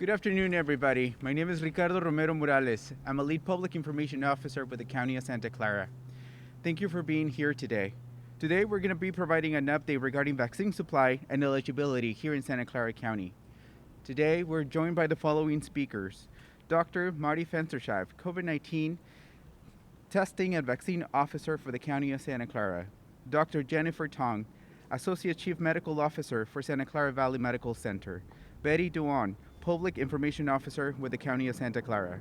Good afternoon, everybody. My name is Ricardo Romero-Morales. I'm a lead public information officer with the County of Santa Clara. Thank you for being here today. Today, we're going to be providing an update regarding vaccine supply and eligibility here in Santa Clara County. Today, we're joined by the following speakers. Dr. Marty Fenstersheib, COVID-19 Testing and Vaccine Officer for the County of Santa Clara. Dr. Jennifer Tong, Associate Chief Medical Officer for Santa Clara Valley Medical Center. Betty Duong, Public Information Officer with the County of Santa Clara.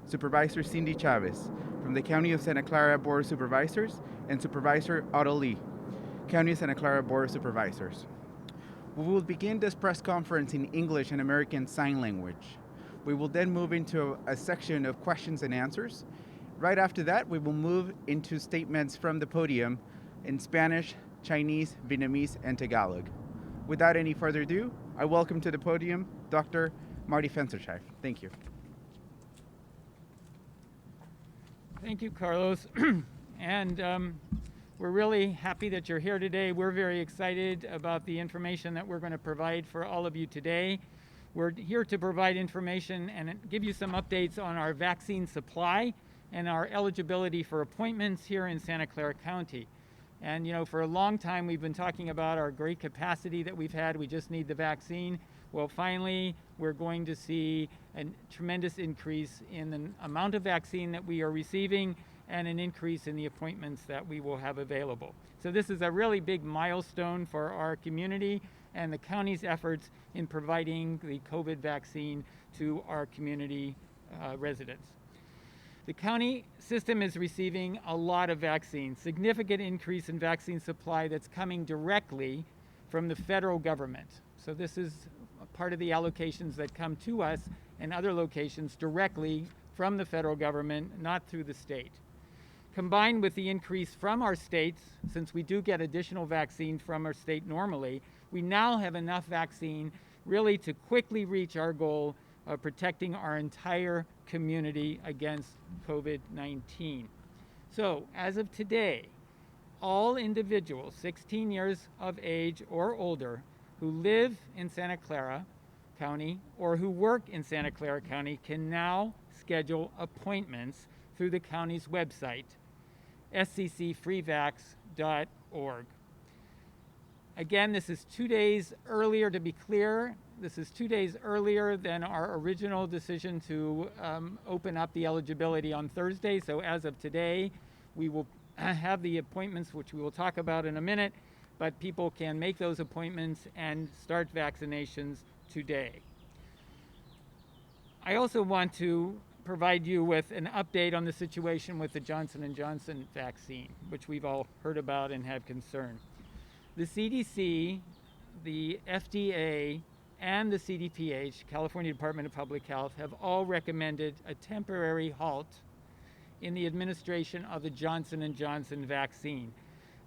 Supervisor Cindy Chavez from the County of Santa Clara Board of Supervisors, and Supervisor Otto Lee, County of Santa Clara Board of Supervisors. We will begin this press conference in English and American Sign Language. We will then move into a section of questions and answers. Right after that, we will move into statements from the podium in Spanish, Chinese, Vietnamese, and Tagalog. Without any further ado, I welcome to the podium Dr. Marty Fenstersheib. Thank you. Thank you, Carlos. And we're really happy that you're here today. We're very excited about the information that we're going to provide for all of you today. We're here to provide information and give you some updates on our vaccine supply and our eligibility for appointments here in Santa Clara County. And you know, for a long time we've been talking about our great capacity that we've had. We just need the vaccine. Well, finally, we're going to see a tremendous increase in the amount of vaccine that we are receiving and an increase in the appointments that we will have available. So this is a really big milestone for our community and the county's efforts in providing the COVID vaccine to our community residents. The county system is receiving a lot of vaccines, significant increase in vaccine supply that's coming directly from the federal government. So this is part of the allocations that come to us and other locations directly from the federal government, not through the state. Combined with the increase from our states, since we do get additional vaccine from our state normally, we now have enough vaccine really to quickly reach our goal of protecting our entire community against COVID-19. So, as of today, all individuals 16 years of age or older who live in Santa Clara County or who work in Santa Clara County can now schedule appointments through the county's website, sccfreevax.org. Again, this is 2 days earlier, to be clear. This is 2 days earlier than our original decision to open up the eligibility on Thursday. So as of today, we will have the appointments, which we will talk about in a minute, but people can make those appointments and start vaccinations today. I also want to provide you with an update on the situation with the Johnson & Johnson vaccine, which we've all heard about and have concern. The CDC, the FDA, and the CDPH, California Department of Public Health, have all recommended a temporary halt in the administration of the Johnson & Johnson vaccine.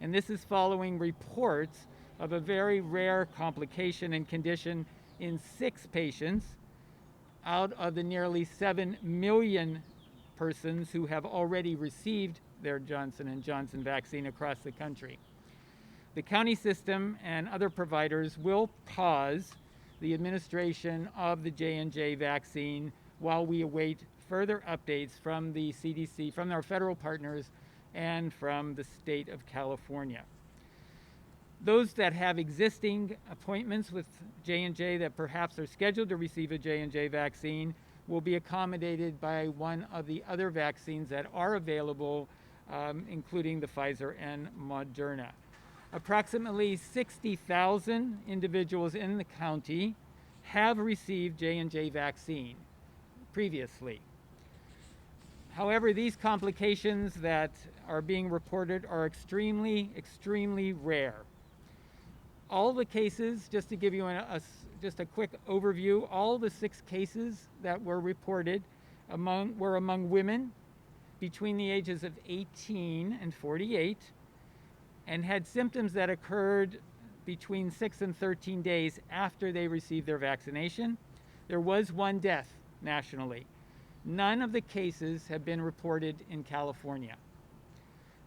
And this is following reports of a very rare complication and condition in 6 patients out of the nearly 7 million persons who have already received their Johnson & Johnson vaccine across the country. The county system and other providers will pause the administration of the J&J vaccine while we await further updates from the CDC, from our federal partners, and from the state of California. Those that have existing appointments with J&J that perhaps are scheduled to receive a J&J vaccine will be accommodated by one of the other vaccines that are available, including the Pfizer and Moderna. Approximately 60,000 individuals in the county have received J&J vaccine previously. However, these complications that are being reported are extremely, extremely rare. All the cases, just to give you just a quick overview, all the 6 cases that were reported were among women between the ages of 18 and 48 and had symptoms that occurred between 6 and 13 days after they received their vaccination. There was 1 death nationally. None of the cases have been reported in California.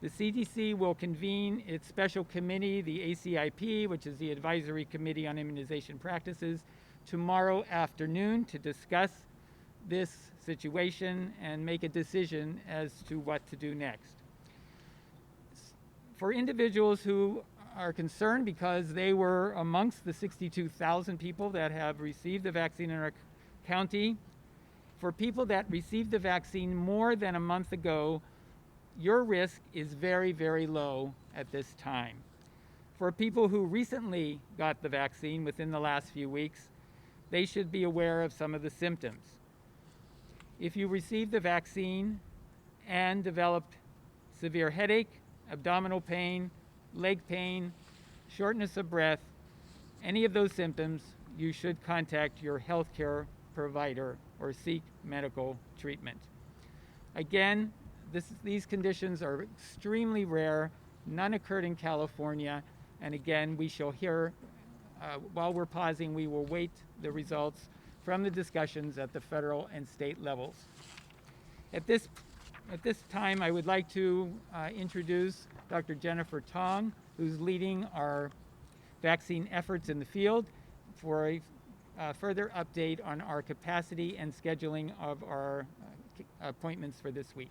The CDC will convene its special committee, the ACIP, which is the Advisory Committee on Immunization Practices, tomorrow afternoon to discuss this situation and make a decision as to what to do next. For individuals who are concerned because they were amongst the 62,000 people that have received the vaccine in our county, for people that received the vaccine more than a month ago, your risk is very, very low at this time. For people who recently got the vaccine within the last few weeks, they should be aware of some of the symptoms. If you received the vaccine and developed severe headache, abdominal pain, leg pain, shortness of breath, any of those symptoms, you should contact your healthcare provider or seek medical treatment. Again, these conditions are extremely rare. None occurred in California. And again, we shall hear, while we're pausing, we will wait the results from the discussions at the federal and state levels. At this time, I would like to introduce Dr. Jennifer Tong, who's leading our vaccine efforts in the field, for a further update on our capacity and scheduling of our appointments for this week.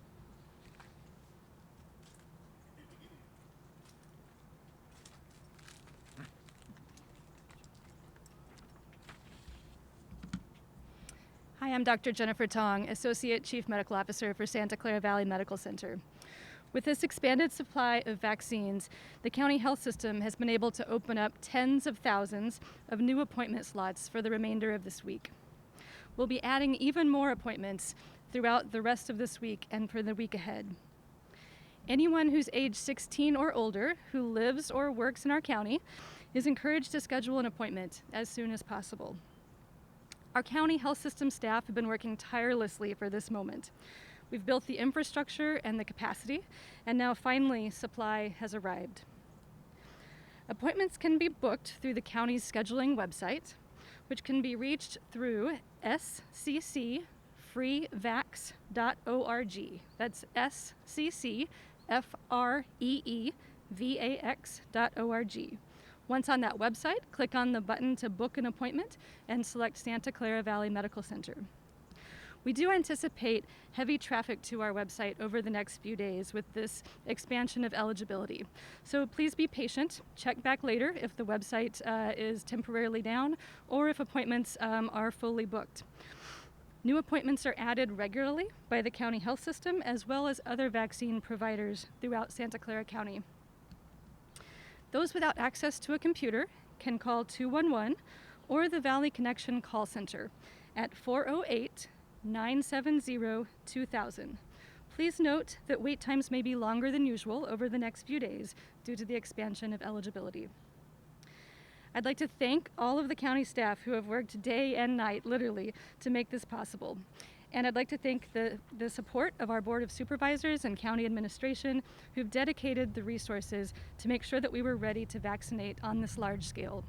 Hi, I'm Dr. Jennifer Tong, Associate Chief Medical Officer for Santa Clara Valley Medical Center. With this expanded supply of vaccines, the county health system has been able to open up tens of thousands of new appointment slots for the remainder of this week. We'll be adding even more appointments throughout the rest of this week and for the week ahead. Anyone who's age 16 or older who lives or works in our county is encouraged to schedule an appointment as soon as possible. Our county health system staff have been working tirelessly for this moment. We've built the infrastructure and the capacity, and now finally supply has arrived. Appointments can be booked through the county's scheduling website, which can be reached through sccfreevax.org. That's sccfreevax.org. Once on that website, click on the button to book an appointment and select Santa Clara Valley Medical Center. We do anticipate heavy traffic to our website over the next few days with this expansion of eligibility. So please be patient. Check back later if the website is temporarily down or if appointments are fully booked. New appointments are added regularly by the county health system as well as other vaccine providers throughout Santa Clara County. Those without access to a computer can call 211 or the Valley Connection call center at 408-970-2000. Please note that wait times may be longer than usual over the next few days due to the expansion of eligibility. I'd like to thank all of the county staff who have worked day and night, literally, to make this possible. And I'd like to thank the support of our Board of Supervisors and county administration who've dedicated the resources to make sure that we were ready to vaccinate on this large scale.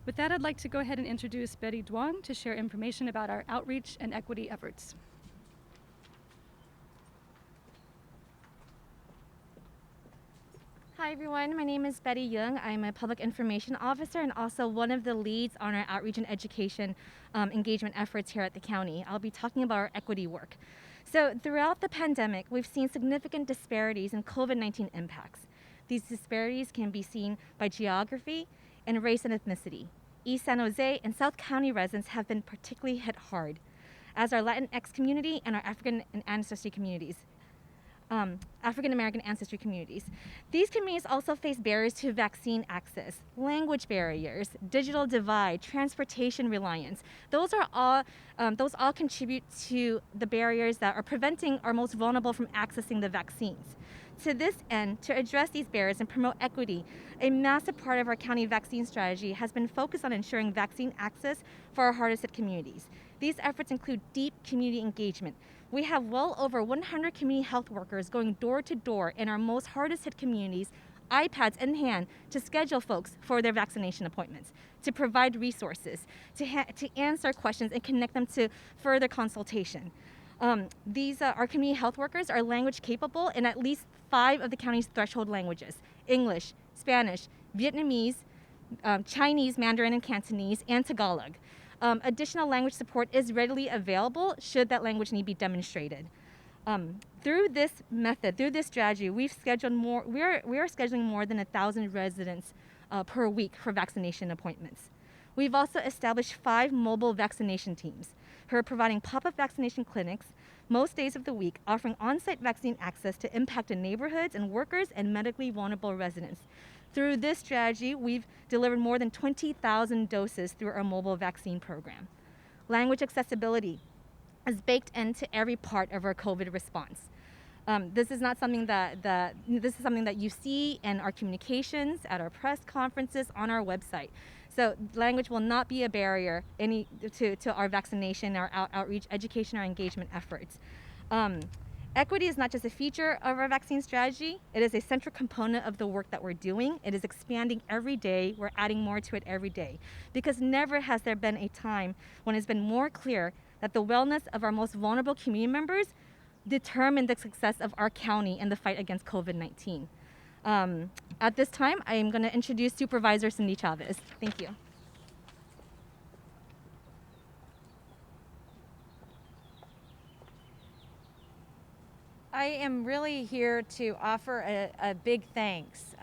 With that, I'd like to go ahead and introduce Betty Duong to share information about our outreach and equity efforts. Hi everyone, my name is Betty Young. I'm a public information officer and also one of the leads on our outreach and education engagement efforts here at the county. I'll be talking about our equity work. So throughout the pandemic, we've seen significant disparities in COVID-19 impacts. These disparities can be seen by geography and race and ethnicity. East San Jose and South County residents have been particularly hit hard, as our Latinx community and our African American ancestry communities. These communities also face barriers to vaccine access, language barriers, digital divide, transportation reliance. Those all contribute to the barriers that are preventing our most vulnerable from accessing the vaccines. To this end, to address these barriers and promote equity, a massive part of our county vaccine strategy has been focused on ensuring vaccine access for our hardest hit communities. These efforts include deep community engagement. We have well over 100 community health workers going door to door in our most hardest hit communities, iPads in hand, to schedule folks for their vaccination appointments, to provide resources, to answer questions and connect them to further consultation. Our community health workers are language capable in at least 5 of the county's threshold languages: English, Spanish, Vietnamese, Chinese, Mandarin, and Cantonese, and Tagalog. Additional language support is readily available should that language need be demonstrated. Through this method, through this strategy, we are scheduling more than 1,000 residents per week for vaccination appointments. We've also established 5 mobile vaccination teams who are providing pop-up vaccination clinics most days of the week, offering on-site vaccine access to impacted neighborhoods and workers and medically vulnerable residents. Through this strategy, we've delivered more than 20,000 doses through our mobile vaccine program. Language accessibility is baked into every part of our COVID response. This is not something this is something that you see in our communications, at our press conferences, on our website. So language will not be a barrier to our vaccination, our outreach, education, or engagement efforts. Equity is not just a feature of our vaccine strategy, it is a central component of the work that we're doing. It is expanding every day, we're adding more to it every day. Because never has there been a time when it's been more clear that the wellness of our most vulnerable community members determine the success of our county in the fight against COVID-19. At this time, I am going to introduce Supervisor Cindy Chavez. Thank you. I am really here to offer a big thanks.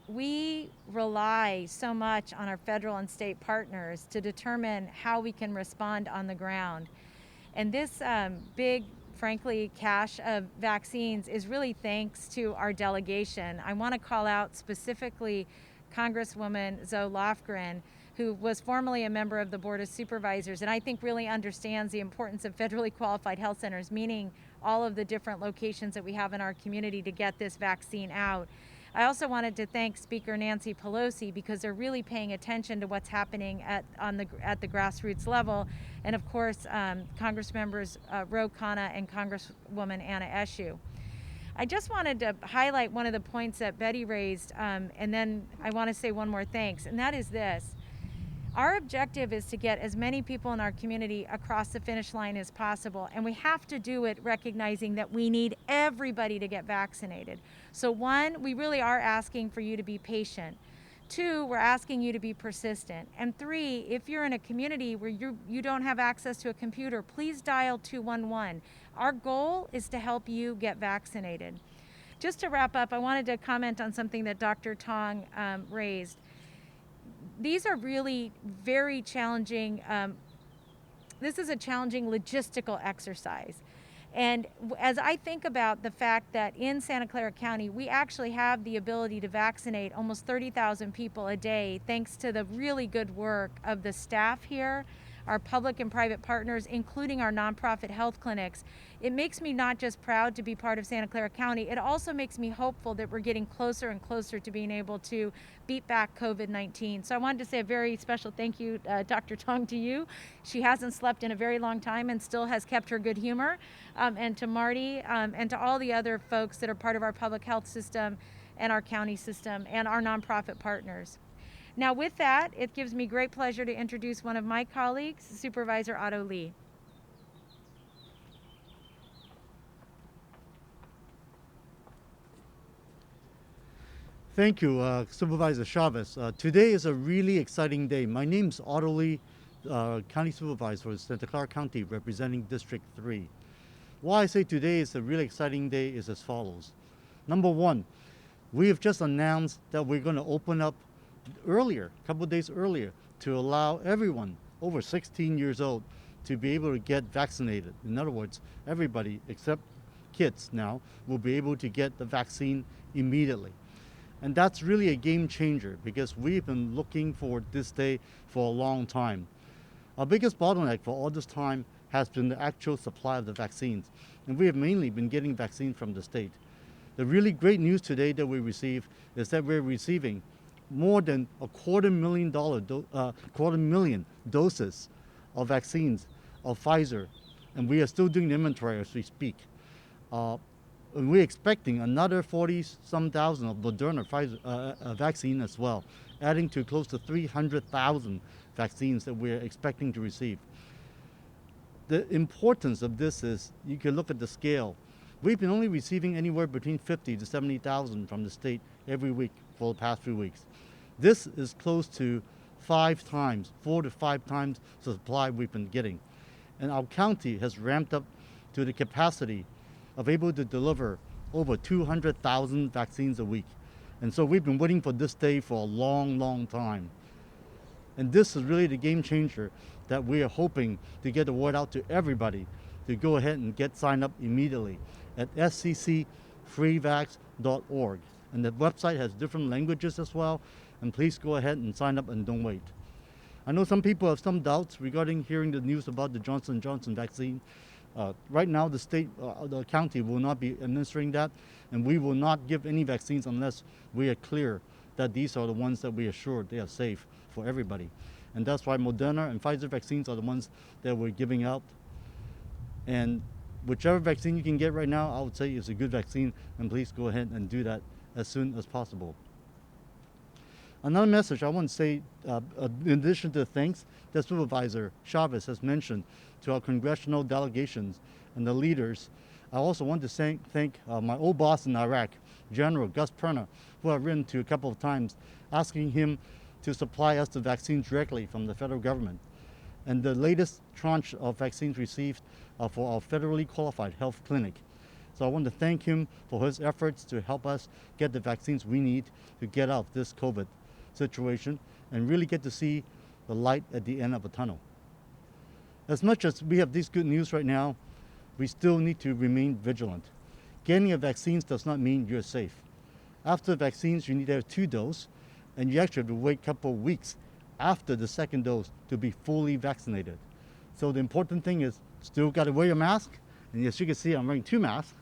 We rely so much on our federal and state partners to determine how we can respond on the ground. And this big, frankly, cache of vaccines is really thanks to our delegation. I want to call out specifically Congresswoman Zoe Lofgren, who was formerly a member of the Board of Supervisors, and I think really understands the importance of federally qualified health centers, meaning all of the different locations that we have in our community to get this vaccine out. I also wanted to thank Speaker Nancy Pelosi because they're really paying attention to what's happening at the grassroots level, and of course Congress members Ro Khanna and Congresswoman Anna Eshoo. I just wanted to highlight one of the points that Betty raised, and then I want to say one more thanks, and that is this. Our objective is to get as many people in our community across the finish line as possible, and we have to do it recognizing that we need everybody to get vaccinated. So 1, we really are asking for you to be patient. 2, we're asking you to be persistent. And 3, if you're in a community where you don't have access to a computer, please dial 211. Our goal is to help you get vaccinated. Just to wrap up, I wanted to comment on something that Dr. Tong raised. These are really very challenging, this is a challenging logistical exercise. And as I think about the fact that in Santa Clara County, we actually have the ability to vaccinate almost 30,000 people a day, thanks to the really good work of the staff here, our public and private partners, including our nonprofit health clinics. It makes me not just proud to be part of Santa Clara County, it also makes me hopeful that we're getting closer and closer to being able to beat back COVID-19. So I wanted to say a very special thank you, Dr. Tong, to you. She hasn't slept in a very long time and still has kept her good humor. And to Marty, and to all the other folks that are part of our public health system and our county system and our nonprofit partners. Now with that, it gives me great pleasure to introduce one of my colleagues, Supervisor Otto Lee. Thank you, Supervisor Chavez. Today is a really exciting day. My name is Otto Lee, County Supervisor for Santa Clara County, representing District 3. Why I say today is a really exciting day is as follows. Number 1, we have just announced that we're going to open up earlier, a couple of days earlier, to allow everyone over 16 years old to be able to get vaccinated. In other words, everybody except kids now will be able to get the vaccine immediately. And that's really a game changer because we've been looking for this day for a long time. Our biggest bottleneck for all this time has been the actual supply of the vaccines. And we have mainly been getting vaccines from the state. The really great news today that we received is that we're receiving more than a $250,000 doses of vaccines of Pfizer, and we are still doing the inventory as we speak. And we're expecting another 40-some thousand of Moderna Pfizer vaccine as well, adding to close to 300,000 vaccines that we're expecting to receive. The importance of this is, you can look at the scale. We've been only receiving anywhere between 50 to 70,000 from the state every week for the past few weeks. This is close to 5 times, 4 to 5 times the supply we've been getting. And our county has ramped up to the capacity of able to deliver over 200,000 vaccines a week. And so we've been waiting for this day for a long, long time. And this is really the game changer that we are hoping to get the word out to everybody to go ahead and get signed up immediately at sccfreevax.org. And the website has different languages as well. And please go ahead and sign up and don't wait. I know some people have some doubts regarding hearing the news about the Johnson & Johnson vaccine. Right now, the county will not be administering that, and we will not give any vaccines unless we are clear that these are the ones that we are sure they are safe for everybody. And that's why Moderna and Pfizer vaccines are the ones that we're giving out. And whichever vaccine you can get right now, I would say is a good vaccine, and please go ahead and do that as soon as possible. Another message I want to say, in addition to the thanks that Supervisor Chavez has mentioned to our congressional delegations and the leaders, I also want to thank my old boss in Iraq, General Gus Perna, who I've written to a couple of times, asking him to supply us the vaccines directly from the federal government. And the latest tranche of vaccines received are for our federally qualified health clinic. So I want to thank him for his efforts to help us get the vaccines we need to get out of this COVID situation and really get to see the light at the end of the tunnel. As much as we have this good news right now, we still need to remain vigilant. Getting a vaccine does not mean you're safe. After vaccines, you need to have 2 doses, and you actually have to wait a couple of weeks after the second dose to be fully vaccinated. So the important thing is still got to wear your mask, and as you can see, I'm wearing 2 masks.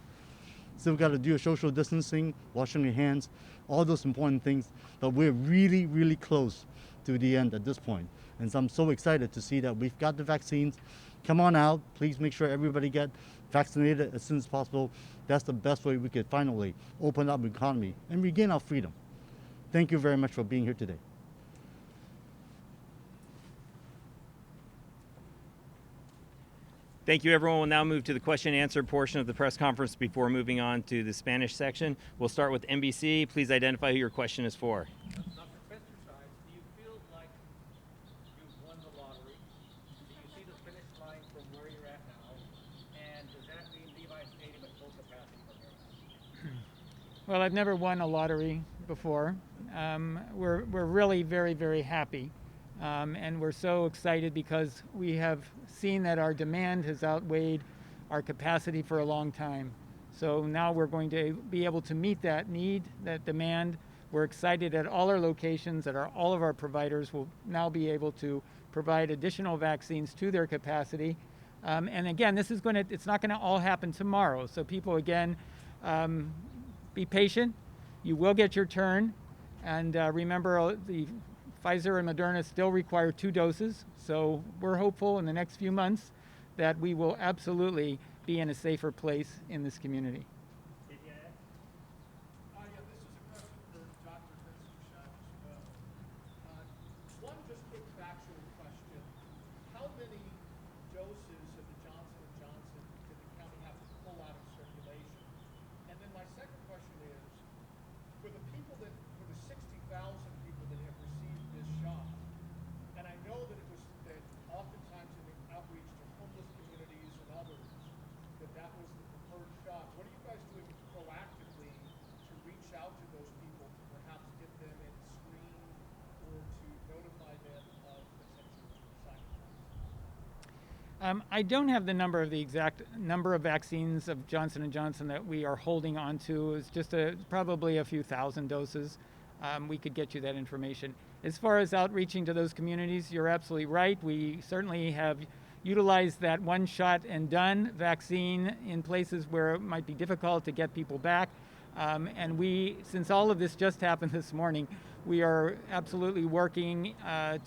Still got to do a social distancing, washing your hands, all those important things, but we're really, really close to the end at this point. And so I'm so excited to see that we've got the vaccines. Come on out, please make sure everybody get vaccinated as soon as possible. That's the best way we could finally open up the economy and regain our freedom. Thank you very much for being here today. Thank you, everyone. We'll now move to the question and answer portion of the press conference before moving on to the Spanish section. We'll start with NBC. Please identify who your question is for. Dr. Fenstersheib, do you feel like you've won the lottery? Do you see the finish line from where you're at now? And does that mean Levi Stadium at full capacity from here on? Well, I've never won a lottery before. We're really very, very happy. And we're so excited because we have seen that our demand has outweighed our capacity for a long time. So now we're going to be able to meet that need, that demand. We're excited at all our locations that all of our providers will now be able to provide additional vaccines to their capacity. And again, it's not gonna all happen tomorrow. So people, again, be patient. You will get your turn. And remember, the Pfizer and Moderna still require 2 doses, so we're hopeful in the next few months that we will absolutely be in a safer place in this community. Yeah, this is a question for Dr. Fenstersheib as well. One just quick factual question. How many doses of the Johnson & Johnson did the county have to pull out of circulation? And then my second question is, for the 60,000 people that have received this shot, and I know that it was that oftentimes in the outreach to homeless communities and others, that was the preferred shot. What are you guys doing proactively to reach out to those people to perhaps get them in screened or to notify them of potential side effects? I don't have the exact number of vaccines of Johnson & Johnson that we are holding on to. It's just probably a few thousand doses. We could get you that information. As far as outreaching to those communities, you're absolutely right. We certainly have utilized that one shot and done vaccine in places where it might be difficult to get people back. And since all of this just happened this morning, we are absolutely working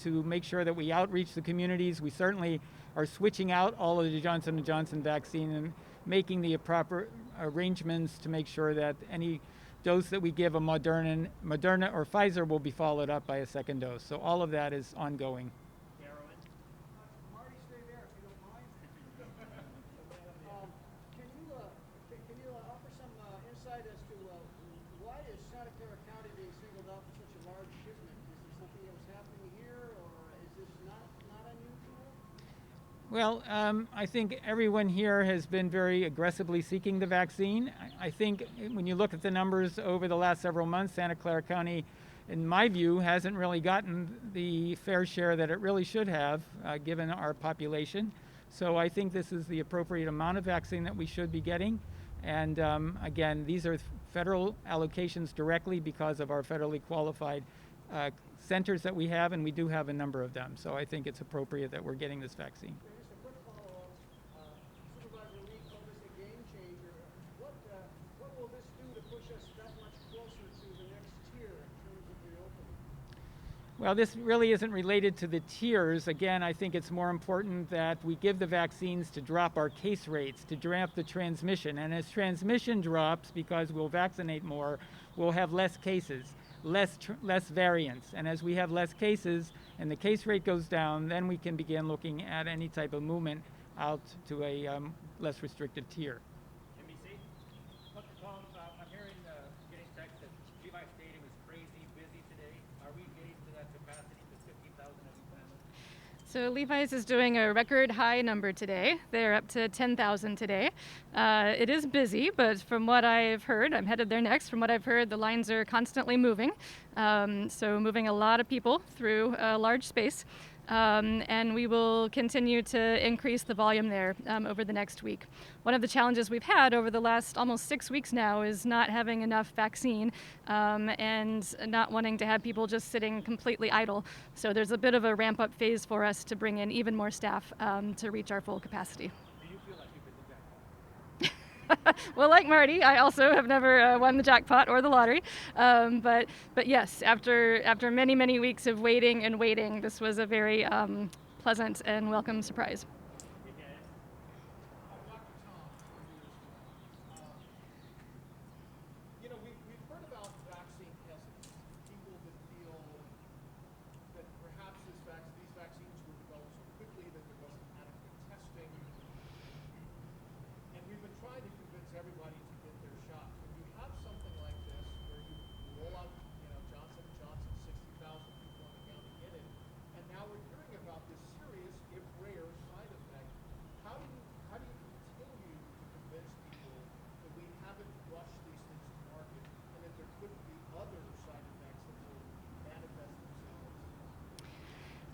to make sure that we outreach the communities. We certainly are switching out all of the Johnson & Johnson vaccine and making the proper arrangements to make sure that any dose that we give a Moderna or Pfizer will be followed up by a second dose. So all of that is ongoing. Marty, stay there if you don't mind. Can you offer some insight as to why is Santa Clara County being singled out for such a large shipment? Is idea what's happening here, or is this not unusual? Well, I think everyone here has been very aggressively seeking the vaccine. I think when you look at the numbers over the last several months, Santa Clara County, in my view, hasn't really gotten the fair share that it really should have, given our population. So I think this is the appropriate amount of vaccine that we should be getting. And again, these are federal allocations directly because of our federally qualified centers that we have, and we do have a number of them. So I think it's appropriate that we're getting this vaccine. Just a quick follow-up. Supervisor Lee called this a game changer. What will this do to push us that much closer to the next tier in terms of reopening? Well, this really isn't related to the tiers. Again, I think it's more important that we give the vaccines to drop our case rates, to drop the transmission. And as transmission drops, because we'll vaccinate more, we'll have less cases, less variants. And as we have less cases and the case rate goes down, then we can begin looking at any type of movement out to a less restrictive tier. NBC? Dr. Tong, I'm hearing, getting text that Levi Stadium is crazy busy today. Are we getting to that capacity to 50,000 as you planned? So Levi's is doing a record high number today. They're up to 10,000 today. It is busy, but from what I've heard, I'm headed there next. From what I've heard, the lines are constantly moving. So moving a lot of people through a large space. And we will continue to increase the volume there over the next week. One of the challenges we've had over the last almost 6 weeks now is not having enough vaccine and not wanting to have people just sitting completely idle. So there's a bit of a ramp-up phase for us to bring in even more staff to reach our full capacity. Do you feel like you've been the jackpot? Well, like Marty, I also have never won the jackpot or the lottery. But yes, after many, many weeks of waiting and waiting, this was a very pleasant and welcome surprise. Dr. Tong, you know, we've heard about vaccine hesitance, people that feel that perhaps these vaccines were developed so quickly that there wasn't adequate testing. And we've been trying to convince everybody to get their shot. When you have something like this, where you roll out, you know, Johnson & Johnson, 60,000 people in the county get it, and now we're hearing about this serious, if rare, side effect. How do you continue to convince people that we haven't rushed these things to market, and that there could be other side effects that will manifest themselves?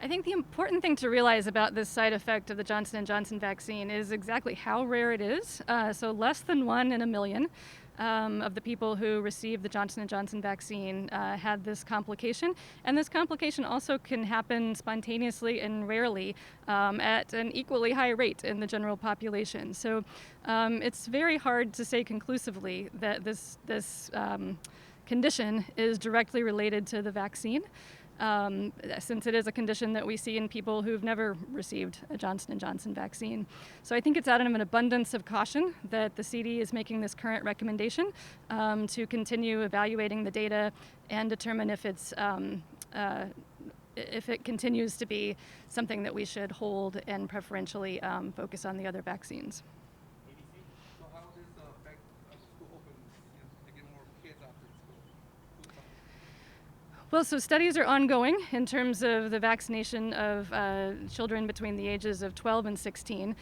I think the important thing to realize about this side effect of the Johnson & Johnson vaccine is exactly how rare it is. So less than 1 in a million of the people who received the Johnson & Johnson vaccine had this complication. And this complication also can happen spontaneously and rarely at an equally high rate in the general population. So it's very hard to say conclusively that this condition is directly related to the vaccine. Since it is a condition that we see in people who've never received a Johnson & Johnson vaccine. So I think it's out of an abundance of caution that the CD is making this current recommendation to continue evaluating the data and determine if it continues to be something that we should hold and preferentially focus on the other vaccines. So how does this affect school opens to get more kids after school? Well, so studies are ongoing in terms of the vaccination of children between the ages of 12 and 16.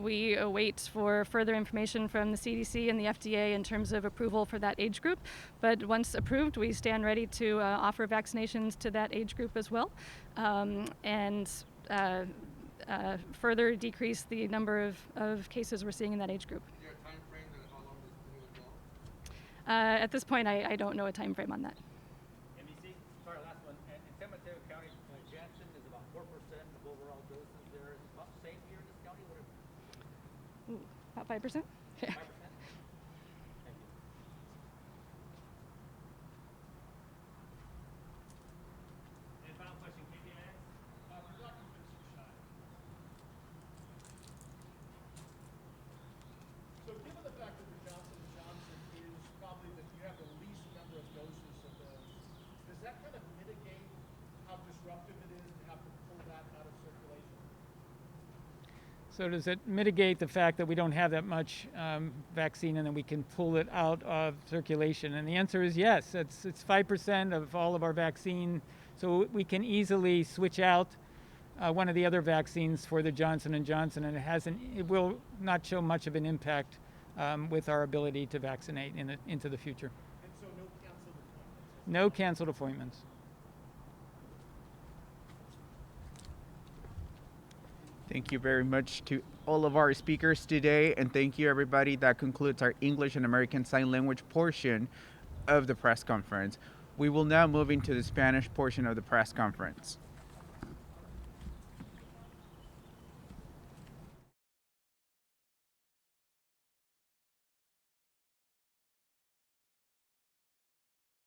We await for further information from the CDC and the FDA in terms of approval for that age group. But once approved, we stand ready to offer vaccinations to that age group as well, further decrease the number of cases we're seeing in that age group. Is there a time frame that how long this thing would go? At this point, I don't know a time frame on that. NBC? Sorry, last one. In Santa Clara County, Janssen is about 4% of overall doses there. Is it about the same here in this county? What Ooh, about 5%? 5%? Thank you. And final question, KPIX? Dr. Fenstersheib. So given the fact that the Johnson & Johnson is probably that you have the least number of doses of those, does that kind of mitigate how disruptive it is to have to pull that out of circulation? So does it mitigate the fact that we don't have that much vaccine and then we can pull it out of circulation? And the answer is yes. It's 5% of all of our vaccine, so we can easily switch out one of the other vaccines for the Johnson & Johnson, and it will not show much of an impact with our ability to vaccinate into the future. And so no canceled appointments? No canceled appointments. Thank you very much to all of our speakers today, and thank you everybody. That concludes our English and American Sign Language portion of the press conference. We will now move into the Spanish portion of the press conference.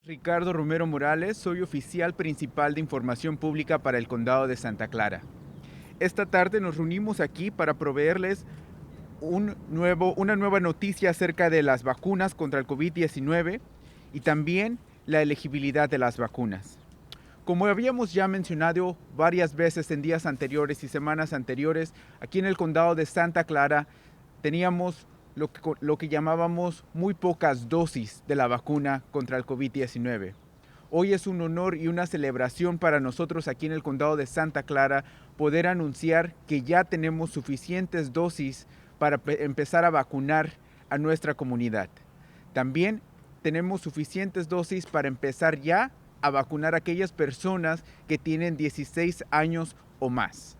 Ricardo Romero-Morales, soy oficial principal de información pública para el Condado de Santa Clara. Esta tarde nos reunimos aquí para proveerles una nueva noticia acerca de las vacunas contra el COVID-19 y también la elegibilidad de las vacunas. Como habíamos ya mencionado varias veces en días anteriores y semanas anteriores, aquí en el Condado de Santa Clara teníamos lo que llamábamos muy pocas dosis de la vacuna contra el COVID-19. Hoy es un honor y una celebración para nosotros aquí en el Condado de Santa Clara poder anunciar que ya tenemos suficientes dosis para empezar a vacunar a nuestra comunidad. También tenemos suficientes dosis para empezar ya a vacunar a aquellas personas que tienen 16 años o más.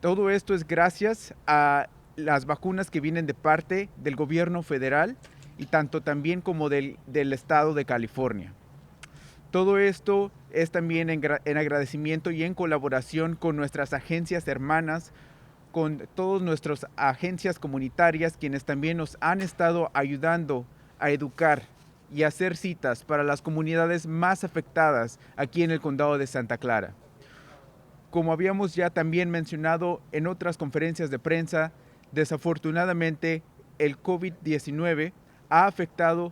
Todo esto es gracias a las vacunas que vienen de parte del gobierno federal y tanto también como del estado de California. Todo esto es también en agradecimiento y en colaboración con nuestras agencias hermanas, con todas nuestras agencias comunitarias, quienes también nos han estado ayudando a educar y hacer citas para las comunidades más afectadas aquí en el Condado de Santa Clara. Como habíamos ya también mencionado en otras conferencias de prensa, desafortunadamente el COVID-19 ha afectado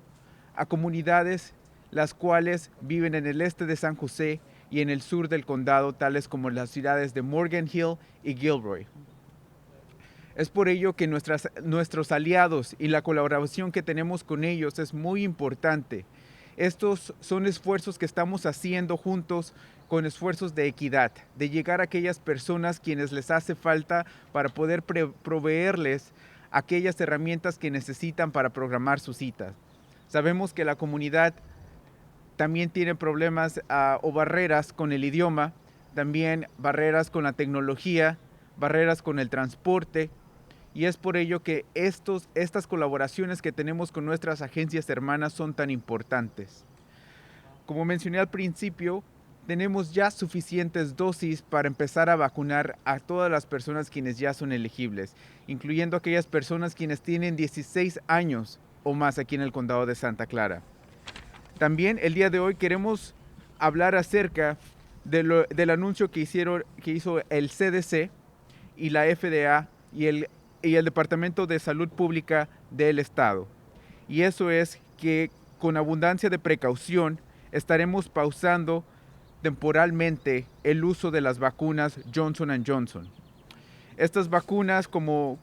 a comunidades las cuales viven en el este de San José y en el sur del condado, tales como las ciudades de Morgan Hill y Gilroy. Es por ello que nuestros aliados y la colaboración que tenemos con ellos es muy importante. Estos son esfuerzos que estamos haciendo juntos con esfuerzos de equidad, de llegar a aquellas personas quienes les hace falta para poder proveerles aquellas herramientas que necesitan para programar sus citas. Sabemos que la comunidad también tiene problemas o barreras con el idioma, también barreras con la tecnología, barreras con el transporte, y es por ello que estas colaboraciones que tenemos con nuestras agencias hermanas son tan importantes. Como mencioné al principio, tenemos ya suficientes dosis para empezar a vacunar a todas las personas quienes ya son elegibles, incluyendo aquellas personas quienes tienen 16 años o más aquí en el Condado de Santa Clara. También el día de hoy queremos hablar acerca del anuncio que hizo el CDC y la FDA y el Departamento de Salud Pública del Estado. Y eso es que con abundancia de precaución estaremos pausando temporalmente el uso de las vacunas Johnson & Johnson. Estas vacunas, como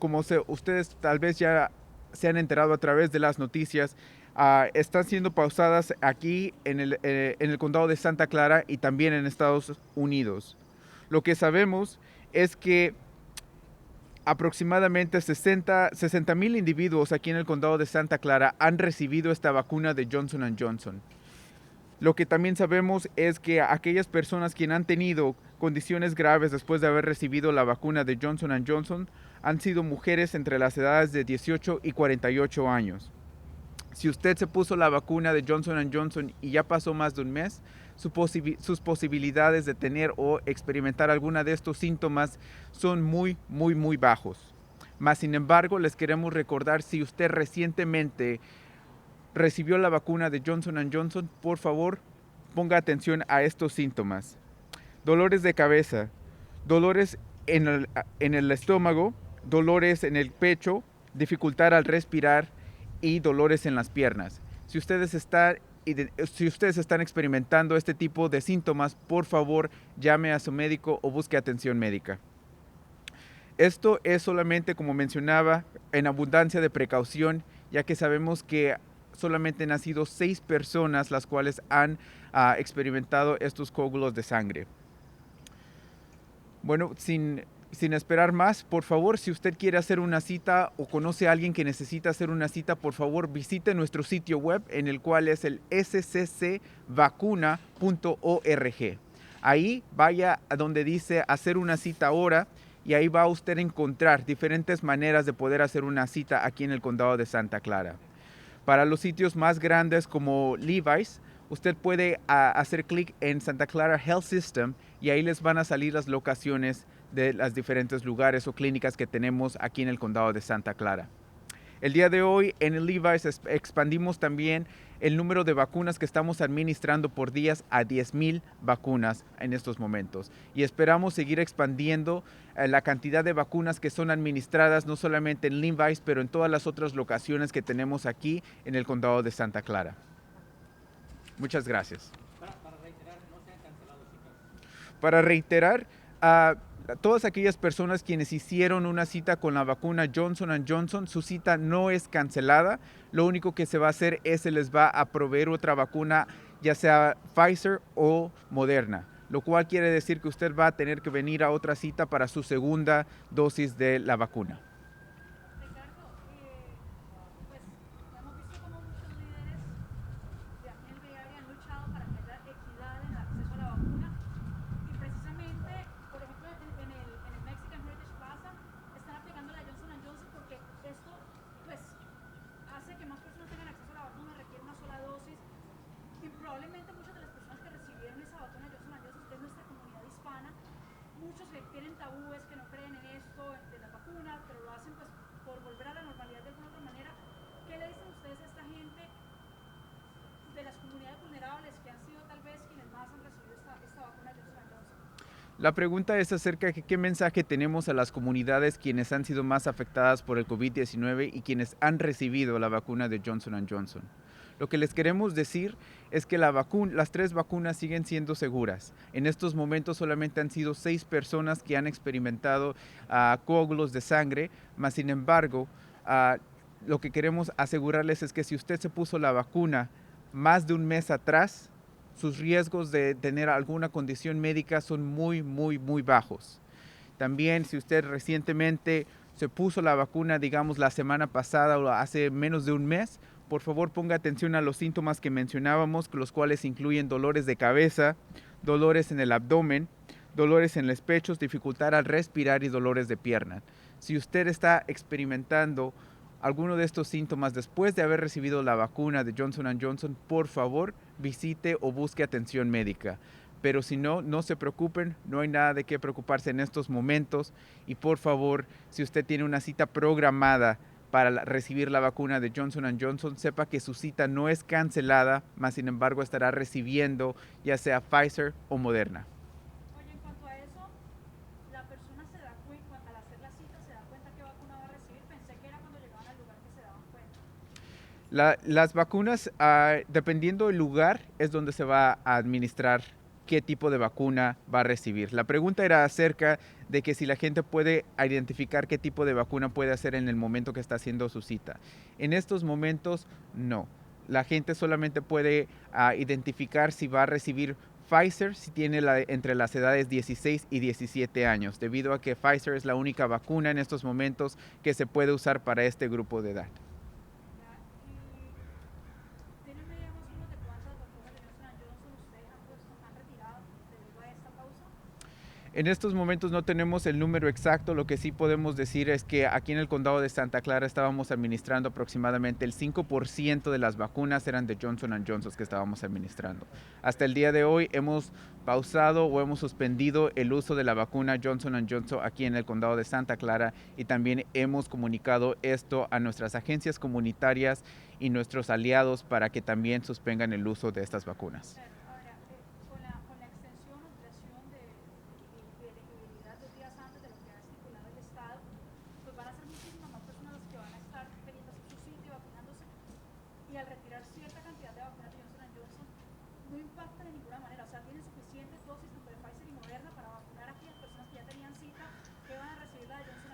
ustedes tal vez ya se han enterado a través de las noticias, están siendo pausadas aquí en el condado de Santa Clara y también en Estados Unidos. Lo que sabemos es que aproximadamente 60,000 individuos aquí en el condado de Santa Clara han recibido esta vacuna de Johnson & Johnson. Lo que también sabemos es que aquellas personas quienes han tenido condiciones graves después de haber recibido la vacuna de Johnson & Johnson han sido mujeres entre las edades de 18 y 48 años. Si usted se puso la vacuna de Johnson & Johnson y ya pasó más de un mes, sus posibilidades de tener o experimentar alguna de estos síntomas son muy, muy, muy bajos. Mas, sin embargo, les queremos recordar, si usted recientemente recibió la vacuna de Johnson & Johnson, por favor, ponga atención a estos síntomas. Dolores de cabeza, dolores en el estómago, dolores en el pecho, dificultad al respirar y dolores en las piernas. Si ustedes están experimentando este tipo de síntomas, por favor, llame a su médico o busque atención médica. Esto es solamente, como mencionaba, en abundancia de precaución, ya que sabemos que solamente han sido 6 personas las cuales han experimentado estos coágulos de sangre. Bueno, sin esperar más, por favor, si usted quiere hacer una cita o conoce a alguien que necesita hacer una cita, por favor visite nuestro sitio web, en el cual es el sccvacuna.org. Ahí vaya a donde dice hacer una cita ahora, y ahí va usted a encontrar diferentes maneras de poder hacer una cita aquí en el condado de Santa Clara. Para los sitios más grandes como Levi's, usted puede hacer clic en Santa Clara Health System, y ahí les van a salir las locaciones de los diferentes lugares o clínicas que tenemos aquí en el condado de Santa Clara. El día de hoy en el Levi's expandimos también el número de vacunas que estamos administrando por días a 10,000 vacunas en estos momentos. Y esperamos seguir expandiendo la cantidad de vacunas que son administradas no solamente en Levi's, pero en todas las otras locaciones que tenemos aquí en el condado de Santa Clara. Muchas gracias. Para reiterar, no se han cancelado citas. Para reiterar, a todas aquellas personas quienes hicieron una cita con la vacuna Johnson & Johnson, su cita no es cancelada. Lo único que se va a hacer es se les va a proveer otra vacuna, ya sea Pfizer o Moderna, lo cual quiere decir que usted va a tener que venir a otra cita para su segunda dosis de la vacuna. Ricardo, pues hemos visto como muchos líderes de aquí en el Bay Area han luchado para que haya equidad en el acceso a la vacuna, y precisamente, por ejemplo, en el Mexican Heritage Plaza están aplicando la Johnson & Johnson porque esto pues hace que más personas tengan acceso a la vacuna, requiere una sola dosis, y probablemente muchas de las personas que recibieron esa vacuna Johnson & Johnson, que es nuestra comunidad hispana, muchos que tienen tabúes, que no creen en esto, de las vacunas, pero lo hacen pues por volver a la normalidad de alguna otra manera. ¿Qué le dicen ustedes a esta gente de las comunidades vulnerables que han sido tal vez quienes más han recibido esta vacuna Johnson & Johnson? La pregunta es acerca de qué mensaje tenemos a las comunidades quienes han sido más afectadas por el COVID-19 y quienes han recibido la vacuna de Johnson & Johnson. Lo que les queremos decir es que las 3 vacunas siguen siendo seguras. En estos momentos solamente han sido 6 personas que han experimentado coágulos de sangre, mas sin embargo, lo que queremos asegurarles es que si usted se puso la vacuna más de un mes atrás, sus riesgos de tener alguna condición médica son muy, muy, muy bajos. También si usted recientemente se puso la vacuna, digamos, la semana pasada o hace menos de un mes, por favor ponga atención a los síntomas que mencionábamos, los cuales incluyen dolores de cabeza, dolores en el abdomen, dolores en los pechos, dificultad al respirar y dolores de pierna. Si usted está experimentando alguno de estos síntomas después de haber recibido la vacuna de Johnson & Johnson, por favor visite o busque atención médica. Pero si no, no se preocupen, no hay nada de qué preocuparse en estos momentos. Y por favor, si usted tiene una cita programada para recibir la vacuna de Johnson & Johnson, sepa que su cita no es cancelada, mas sin embargo estará recibiendo ya sea Pfizer o Moderna. Oye, en cuanto a eso, la persona se da cuenta, al hacer la cita, se da cuenta qué vacuna va a recibir. Pensé que era cuando llegaban al lugar que se daban cuenta. Las vacunas, dependiendo del lugar, es donde se va a administrar qué tipo de vacuna va a recibir. La pregunta era acerca de que si la gente puede identificar qué tipo de vacuna puede hacer en el momento que está haciendo su cita. En estos momentos, no. La gente solamente puede identificar si va a recibir Pfizer si tiene entre las edades 16 y 17 años, debido a que Pfizer es la única vacuna en estos momentos que se puede usar para este grupo de edad. ¿Tienen idea más o menos de cuántas vacunas de Johnson & Johnson ustedes han retirado debido a esta pausa? En estos momentos no tenemos el número exacto, lo que sí podemos decir es que aquí en el condado de Santa Clara estábamos administrando aproximadamente el 5% de las vacunas eran de Johnson & Johnson que estábamos administrando. Hasta el día de hoy hemos pausado o hemos suspendido el uso de la vacuna Johnson & Johnson aquí en el condado de Santa Clara, y también hemos comunicado esto a nuestras agencias comunitarias y nuestros aliados para que también suspendan el uso de estas vacunas. Ahora, con la extensión o ampliación de elegibilidad 2 días antes de lo que ha estipulado el Estado, pues van a ser muchísimas más personas las que van a estar queriendo hacer su sitio, vacunándose, y al retirar cierta cantidad de vacunas de Johnson & Johnson, no impacta de ninguna manera. O sea, tienen suficientes dosis tanto de Pfizer y Moderna para vacunar a aquellas personas que ya tenían cita, que van a recibir la de Johnson &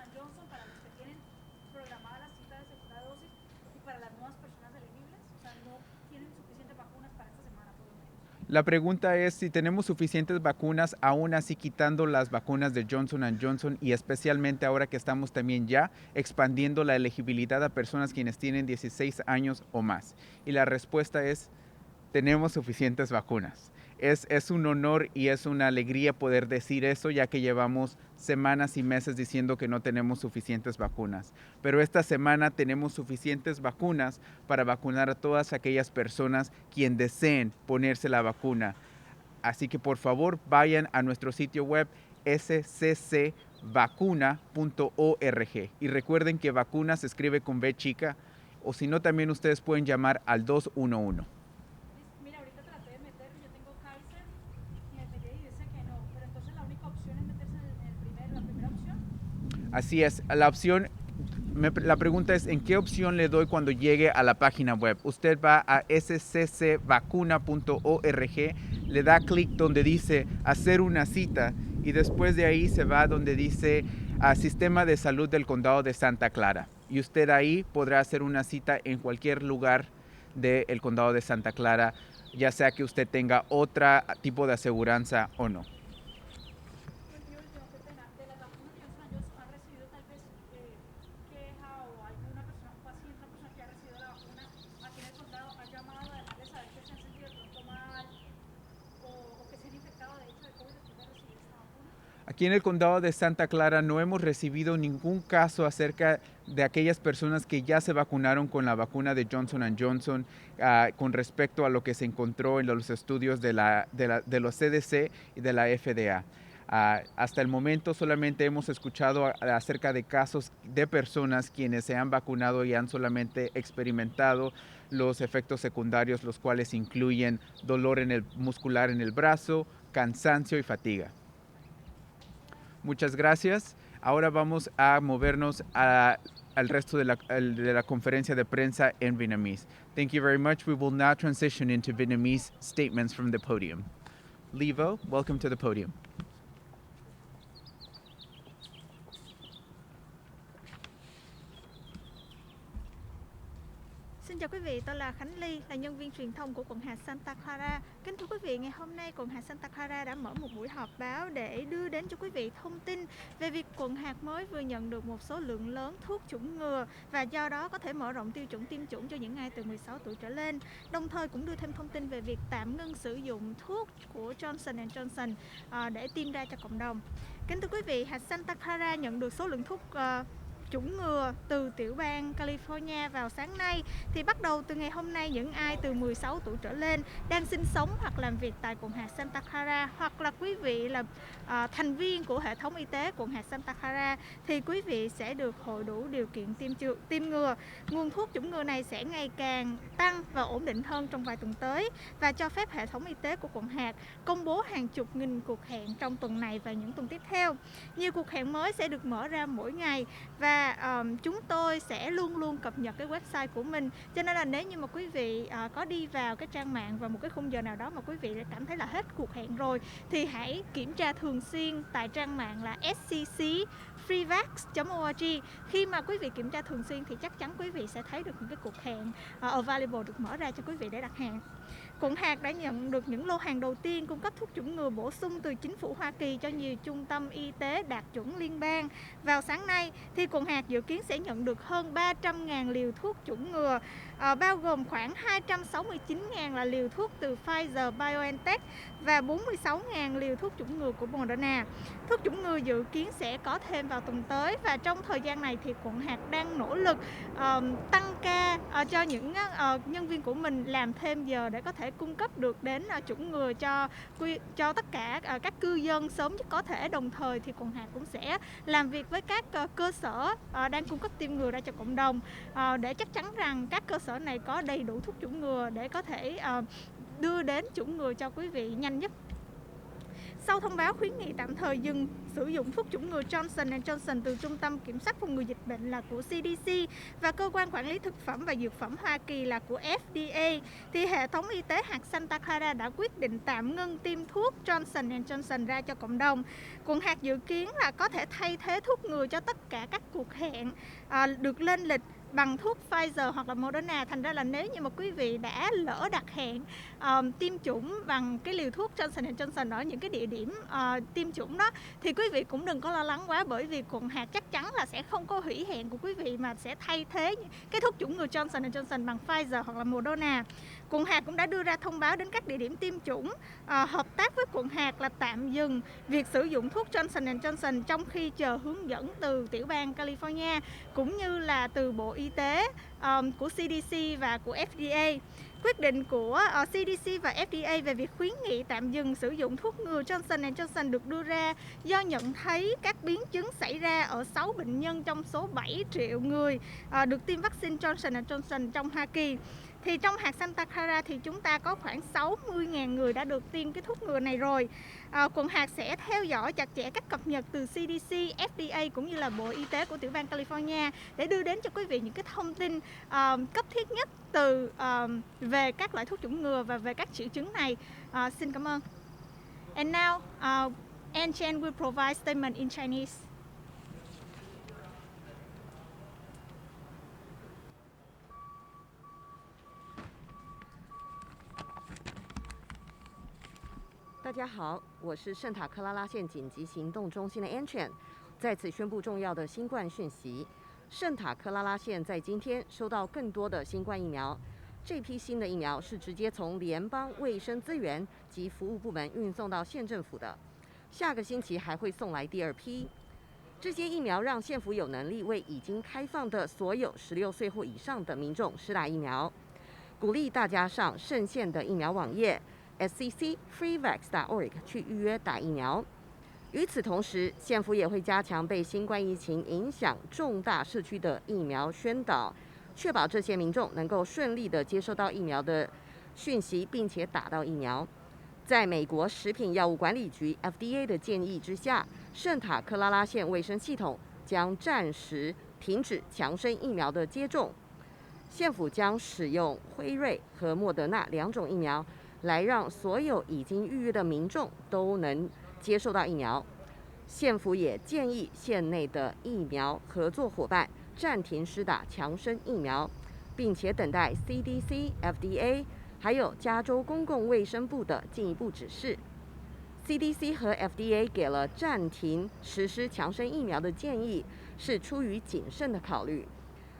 La pregunta es si tenemos suficientes vacunas, aún así quitando las vacunas de Johnson & Johnson y especialmente ahora que estamos también ya expandiendo la elegibilidad a personas quienes tienen 16 años o más. Y la respuesta es, tenemos suficientes vacunas. Es un honor y es una alegría poder decir eso, ya que llevamos semanas y meses diciendo que no tenemos suficientes vacunas. Pero esta semana tenemos suficientes vacunas para vacunar a todas aquellas personas quien deseen ponerse la vacuna. Así que por favor vayan a nuestro sitio web sccvacuna.org y recuerden que vacuna se escribe con B chica, o si no también ustedes pueden llamar al 211. Mira, ahorita traté de meterme, yo tengo Kaiser, me metí y dice que no, pero entonces la única opción es meterse en la primera opción. Así es, la pregunta es, ¿en qué opción le doy cuando llegue a la página web? Usted va a sccvacuna.org, le da clic donde dice hacer una cita y después de ahí se va donde dice Sistema de Salud del Condado de Santa Clara. Y usted ahí podrá hacer una cita en cualquier lugar del Condado de Santa Clara, ya sea que usted tenga otro tipo de aseguranza o no. Y último, qué pena, de las vacunas Johnson & Johnson, ¿ha recibido tal vez queja o alguna persona, un paciente, una persona que ha recibido la vacuna aquí en el condado ha llamado a dejarle saber que se han sentido de pronto mal o que se han infectado de hecho de COVID después de recibir esta vacuna? Aquí en el condado de Santa Clara no hemos recibido ningún caso acerca de aquellas personas que ya se vacunaron con la vacuna de Johnson & Johnson con respecto a lo que se encontró en los estudios de los CDC y de la FDA. Hasta el momento solamente hemos escuchado acerca de casos de personas quienes se han vacunado y han solamente experimentado los efectos secundarios, los cuales incluyen dolor muscular en el brazo, cansancio y fatiga. Muchas gracias. Ahora vamos a movernos al resto de la conferencia de prensa en Vietnamese. Thank you very much. We will now transition into Vietnamese statements from the podium. Levo, welcome to the podium. Xin chào quý vị, tôi là Khánh Ly, là nhân viên truyền thông của quận hạt Santa Clara. Kính thưa quý vị, ngày hôm nay quận hạt Santa Clara đã mở một buổi họp báo để đưa đến cho quý vị thông tin về việc quận hạt mới vừa nhận được một số lượng lớn thuốc chủng ngừa và do đó có thể mở rộng tiêu chuẩn tiêm chủng cho những ai từ 16 tuổi trở lên. Đồng thời cũng đưa thêm thông tin về việc tạm ngưng sử dụng thuốc của Johnson & Johnson để tiêm ra cho cộng đồng. Kính thưa quý vị, hạt Santa Clara nhận được số lượng thuốc chủng ngừa từ tiểu bang California vào sáng nay. Thì bắt đầu từ ngày hôm nay, những ai từ 16 tuổi trở lên đang sinh sống hoặc làm việc tại quận hạt Santa Clara, hoặc là quý vị là thành viên của hệ thống y tế quận hạt Santa Clara, thì quý vị sẽ được hội đủ điều kiện tiêm ngừa. Nguồn thuốc chủng ngừa này sẽ ngày càng tăng và ổn định hơn trong vài tuần tới và cho phép hệ thống y tế của quận hạt công bố hàng chục nghìn cuộc hẹn trong tuần này và những tuần tiếp theo. Nhiều cuộc hẹn mới sẽ được mở ra mỗi ngày và chúng tôi sẽ luôn luôn cập nhật cái website của mình, cho nên là nếu như mà quý vị có đi vào cái trang mạng vào một cái khung giờ nào đó mà quý vị cảm thấy là hết cuộc hẹn rồi thì hãy kiểm tra thường xuyên tại trang mạng là sccfreevax.org. Khi mà quý vị kiểm tra thường xuyên thì chắc chắn quý vị sẽ thấy được những cái cuộc hẹn available được mở ra cho quý vị để đặt hàng. Quận hạt đã nhận được những lô hàng đầu tiên cung cấp thuốc chủng ngừa bổ sung từ chính phủ Hoa Kỳ cho nhiều trung tâm y tế đạt chuẩn liên bang. Vào sáng nay thì quận hạt dự kiến sẽ nhận được hơn 300.000 liều thuốc chủng ngừa, bao gồm khoảng 269.000 là liều thuốc từ Pfizer-BioNTech và 46.000 liều thuốc chủng ngừa của Moderna. Thuốc chủng ngừa dự kiến sẽ có thêm vào tuần tới và trong thời gian này thì quận hạt đang nỗ lực tăng ca cho những nhân viên của mình làm thêm giờ để có thể cung cấp được đến chủng ngừa cho tất cả các cư dân sớm nhất có thể. Đồng thời thì quận hạt cũng sẽ làm việc với các cơ sở đang cung cấp tiêm ngừa ra cho cộng đồng để chắc chắn rằng các cơ sở này có đầy đủ thuốc chủng ngừa để có thể đưa đến chủng ngừa cho quý vị nhanh nhất. Sau thông báo khuyến nghị tạm thời dừng sử dụng thuốc chủng ngừa Johnson & Johnson từ Trung tâm Kiểm soát phòng ngừa dịch bệnh là của CDC và Cơ quan Quản lý Thực phẩm và Dược phẩm Hoa Kỳ là của FDA, thì hệ thống y tế hạt Santa Clara đã quyết định tạm ngưng tiêm thuốc Johnson & Johnson ra cho cộng đồng. Quận hạt dự kiến là có thể thay thế thuốc ngừa cho tất cả các cuộc hẹn được lên lịch bằng thuốc Pfizer hoặc là Moderna. Thành ra là nếu như mà quý vị đã lỡ đặt hẹn tiêm chủng bằng cái liều thuốc Johnson & Johnson ở những cái địa điểm tiêm chủng đó, thì quý vị cũng đừng có lo lắng quá, bởi vì quận hạt chắc chắn là sẽ không có hủy hẹn của quý vị mà sẽ thay thế cái thuốc chủng ngừa Johnson & Johnson bằng Pfizer hoặc là Moderna. Quận hạt cũng đã đưa ra thông báo đến các địa điểm tiêm chủng hợp tác với quận hạt là tạm dừng việc sử dụng thuốc Johnson & Johnson trong khi chờ hướng dẫn từ tiểu bang California cũng như là từ Bộ Y tế, của CDC và của FDA. Quyết định của CDC và FDA về việc khuyến nghị tạm dừng sử dụng thuốc ngừa Johnson & Johnson được đưa ra do nhận thấy các biến chứng xảy ra ở 6 bệnh nhân trong số 7 triệu người được tiêm vaccine Johnson & Johnson trong Hoa Kỳ. Thì trong hạt Santa Clara thì chúng ta có khoảng 60.000 người đã được tiêm cái thuốc ngừa này rồi. Quận hạt sẽ theo dõi chặt chẽ các cập nhật từ CDC, FDA cũng như là Bộ Y tế của tiểu bang California để đưa đến cho quý vị những cái thông tin cấp thiết nhất về các loại thuốc chủng ngừa và về các triệu chứng này. Xin cảm ơn. And now, Ann Chen will provide statement in Chinese. 大家好，我是圣塔克拉拉县紧急行动中心的 Ann， 在此宣布重要的新冠讯息。圣塔克拉拉县在今天收到更多的新冠疫苗，这批新的疫苗是直接从联邦卫生资源及服务部门运送到县政府的，下个星期还会送来第二批。这些疫苗让县府有能力为已经开放的所有16岁或以上的民众施打疫苗，鼓励大家上圣县的疫苗网页 scc.freevax.org 去预约打疫苗。与此同时，县府也会加强被新冠疫情影响重大社区的疫苗宣导，确保这些民众能够顺利地接收到疫苗的讯息，并且打到疫苗。在美国食品药物管理局 FDA 的建议之下，圣塔克拉拉县卫生系统将暂时停止强生疫苗的接种。县府将使用辉瑞和莫德纳2种疫苗，来让所有已经预约的民众都能接受到疫苗。县府也建议县内的疫苗合作伙伴暂停施打强生疫苗，并且等待 CDC、FDA 还有加州公共卫生部的进一步指示。CDC 和 FDA 给了暂停实施强生疫苗的建议，是出于谨慎的考虑，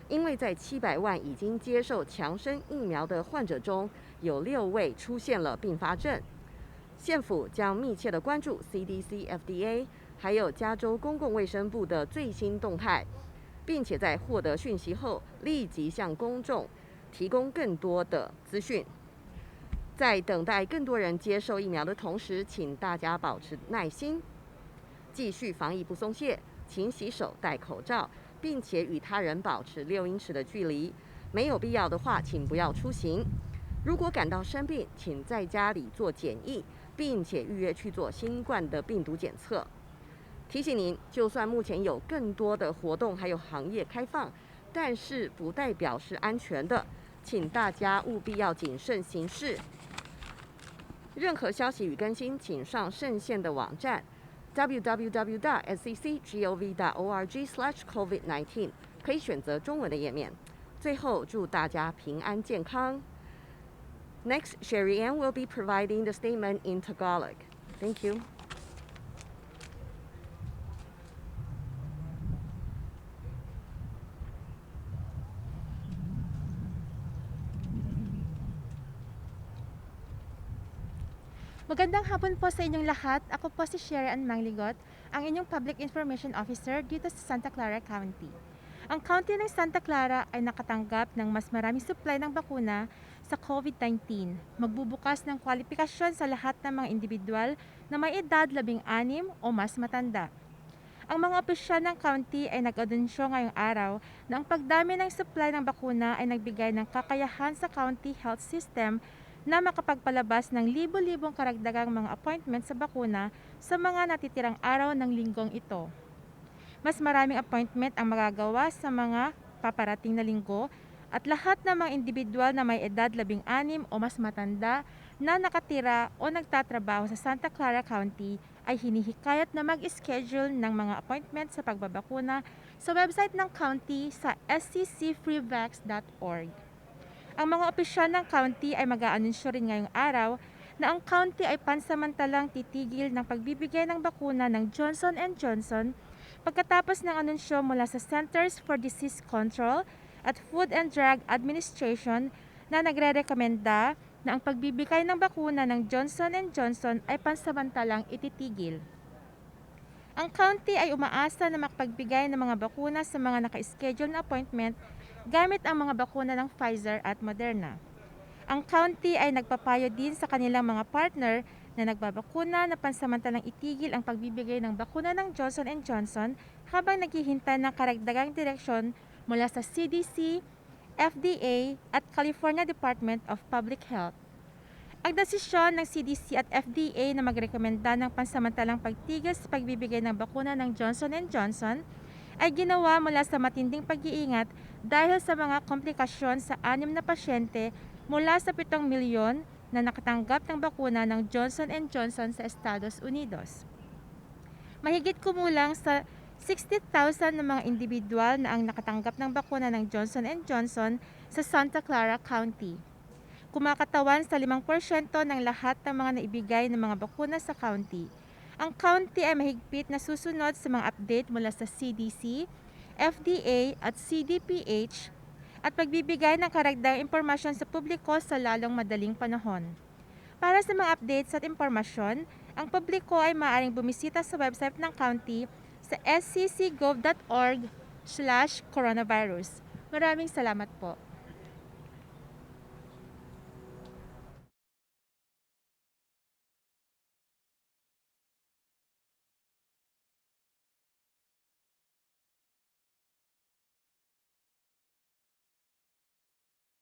因为在700万已经接受强生疫苗的患者中，有6位出现了并发症。县府将密切地关注 CDC、FDA 还有加州公共卫生部的最新动态，并且在获得讯息后立即向公众提供更多的资讯。在等待更多人接受疫苗的同时，请大家保持耐心，继续防疫不松懈，勤洗手、戴口罩，并且与他人保持6英尺的距离。没有必要的话，请不要出行。如果感到生病，请在家里做检疫，并且预约去做新冠的病毒检测。提醒您，就算目前有更多的活动还有行业开放，但是不代表是安全的，请大家务必要谨慎行事。任何消息与更新，请上圣县的网站 www.scc.gov.org/covid19， 可以选择中文的页面。最后，祝大家平安健康。Next, Shierry Ann will be providing the statement in Tagalog. Thank you. Magandang hapon po sa inyong lahat. Ako po si Shierry Mangligot, ang inyong Public Information Officer dito sa Santa Clara County. Ang county ng Santa Clara ay nakatanggap ng mas maraming supply ng bakuna sa COVID-19. Magbubukas ng kwalifikasyon sa lahat ng mga individual na may edad 16 o mas matanda. Ang mga opisyal ng county ay nag-anunsyo ngayong araw na ang pagdami ng supply ng bakuna ay nagbigay ng kakayahan sa county health system na makapagpalabas ng libo-libong karagdagang mga appointment sa bakuna sa mga natitirang araw ng linggong ito. Mas maraming appointment ang magagawa sa mga paparating na linggo at lahat ng mga individual na may edad 16 o mas matanda na nakatira o nagtatrabaho sa Santa Clara County ay hinihikayat na mag-schedule ng mga appointment sa pagbabakuna sa website ng county sa sccfreevax.org. Ang mga opisyal ng county ay mag-aanunsyo rin ngayong araw na ang county ay pansamantalang titigil ng pagbibigay ng bakuna ng Johnson & Johnson pagkatapos ng anunsyo mula sa Centers for Disease Control at Food and Drug Administration na nagre-rekomenda na ang pagbibigay ng bakuna ng Johnson & Johnson ay pansamantalang ititigil. Ang county ay umaasa na makapagbigay ng mga bakuna sa mga naka-schedule na appointment gamit ang mga bakuna ng Pfizer at Moderna. Ang county ay nagpapayo din sa kanilang mga partner na nagbabakuna na pansamantalang itigil ang pagbibigay ng bakuna ng Johnson & Johnson habang naghihintay ng karagdagang direksyon mula sa CDC, FDA at California Department of Public Health. Ang desisyon ng CDC at FDA na magrekomenda ng pansamantalang pagtigil sa pagbibigay ng bakuna ng Johnson & Johnson ay ginawa mula sa matinding pag-iingat dahil sa mga komplikasyon sa 6 na pasyente mula sa 7 milyon na nakatanggap ng bakuna ng Johnson & Johnson sa Estados Unidos. Mahigit kumulang sa 60,000 na mga individual na ang nakatanggap ng bakuna ng Johnson & Johnson sa Santa Clara County. Kumakatawan sa 5% ng lahat ng mga naibigay ng mga bakuna sa county. Ang county ay mahigpit na susunod sa mga update mula sa CDC, FDA at CDPH at pagbibigay ng karagdagang impormasyon sa publiko sa lalong madaling panahon. Para sa mga updates at impormasyon, ang publiko ay maaaring bumisita sa website ng county sa sccgov.org/coronavirus. Maraming salamat po.